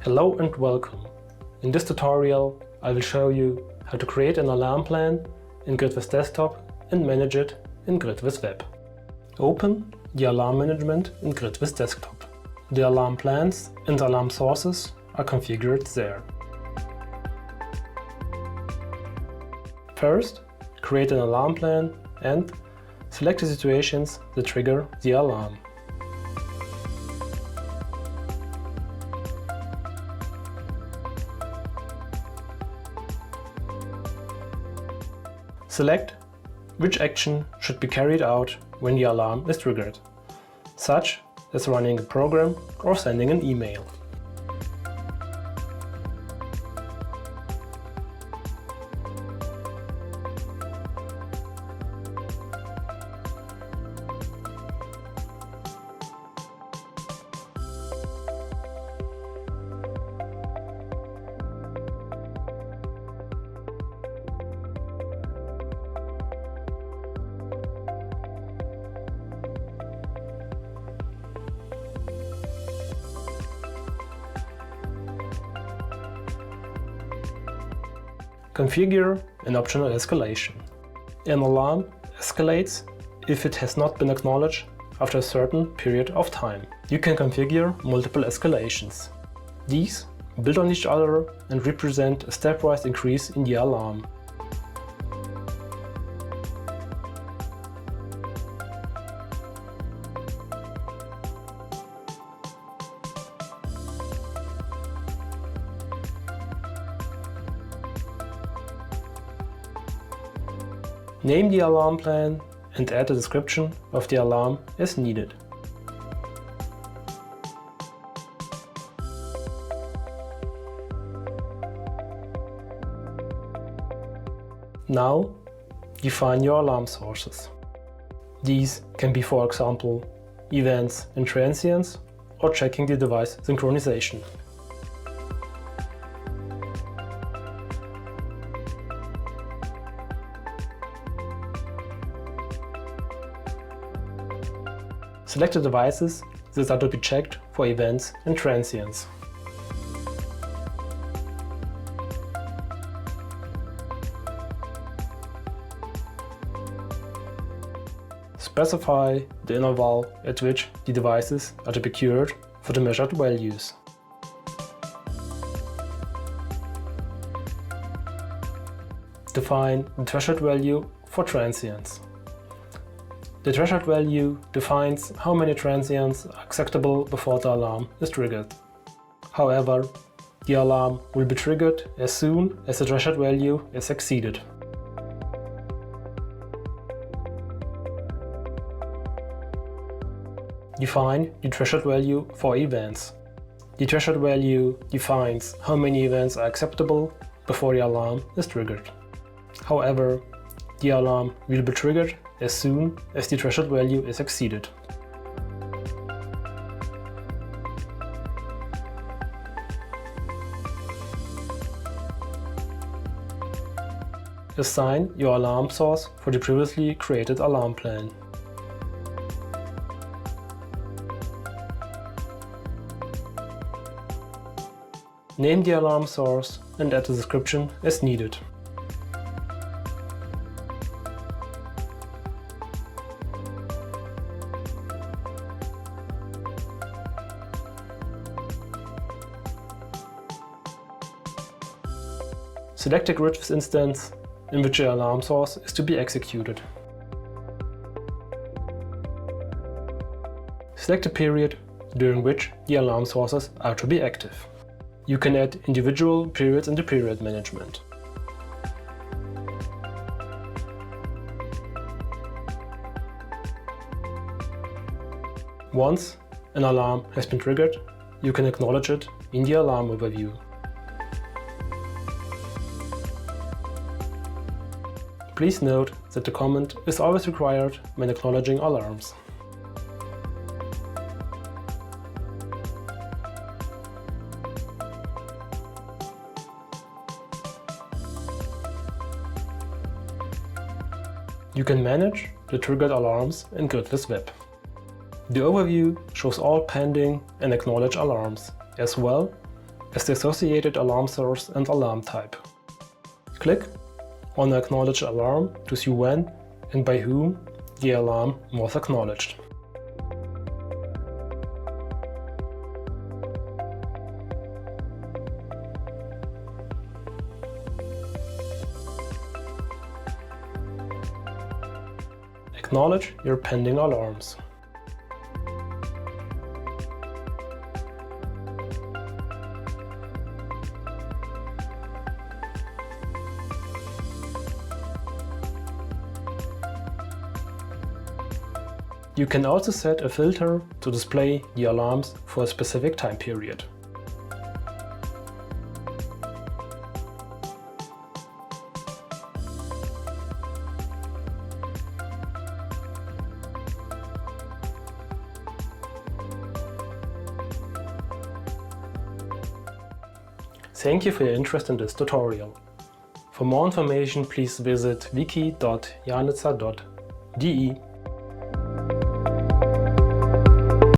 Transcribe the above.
Hello and welcome. In this tutorial I will show you how to create an alarm plan in GridVis Desktop and manage it in GridVis Web. Open the alarm management in GridVis Desktop. The alarm plans and alarm sources are configured there. First, create an alarm plan and select the situations that trigger the alarm. Select which action should be carried out when the alarm is triggered, such as running a program or sending an email. Configure an optional escalation. An alarm escalates if it has not been acknowledged after a certain period of time. You can configure multiple escalations. These build on each other and represent a stepwise increase in the alarm. Name the alarm plan and add a description of the alarm as needed. Now, define your alarm sources. These can be, for example, events and transients or checking the device synchronization. Select the devices that are to be checked for events and transients. Specify the interval at which the devices are to be cured for the measured values. Define the threshold value for transients. The threshold value defines how many transients are acceptable before the alarm is triggered. However, the alarm will be triggered as soon as the threshold value is exceeded. Define the threshold value for events. The threshold value defines how many events are acceptable before the alarm is triggered. However, the alarm will be triggered as soon as the threshold value is exceeded. Assign your alarm source for the previously created alarm plan. Name the alarm source and add a description as needed. Select a GridVis instance in which the alarm source is to be executed. Select a period during which the alarm sources are to be active. You can add individual periods in the period management. Once an alarm has been triggered, you can acknowledge it in the alarm overview. Please note that the comment is always required when acknowledging alarms. You can manage the triggered alarms in GridVis Web. The overview shows all pending and acknowledged alarms, as well as the associated alarm source and alarm type. Click on Acknowledge Alarm to see when and by whom the alarm was acknowledged. Acknowledge your pending alarms. You can also set a filter to display the alarms for a specific time period. Thank you for your interest in this tutorial. For more information, please visit wiki.janitzer.de.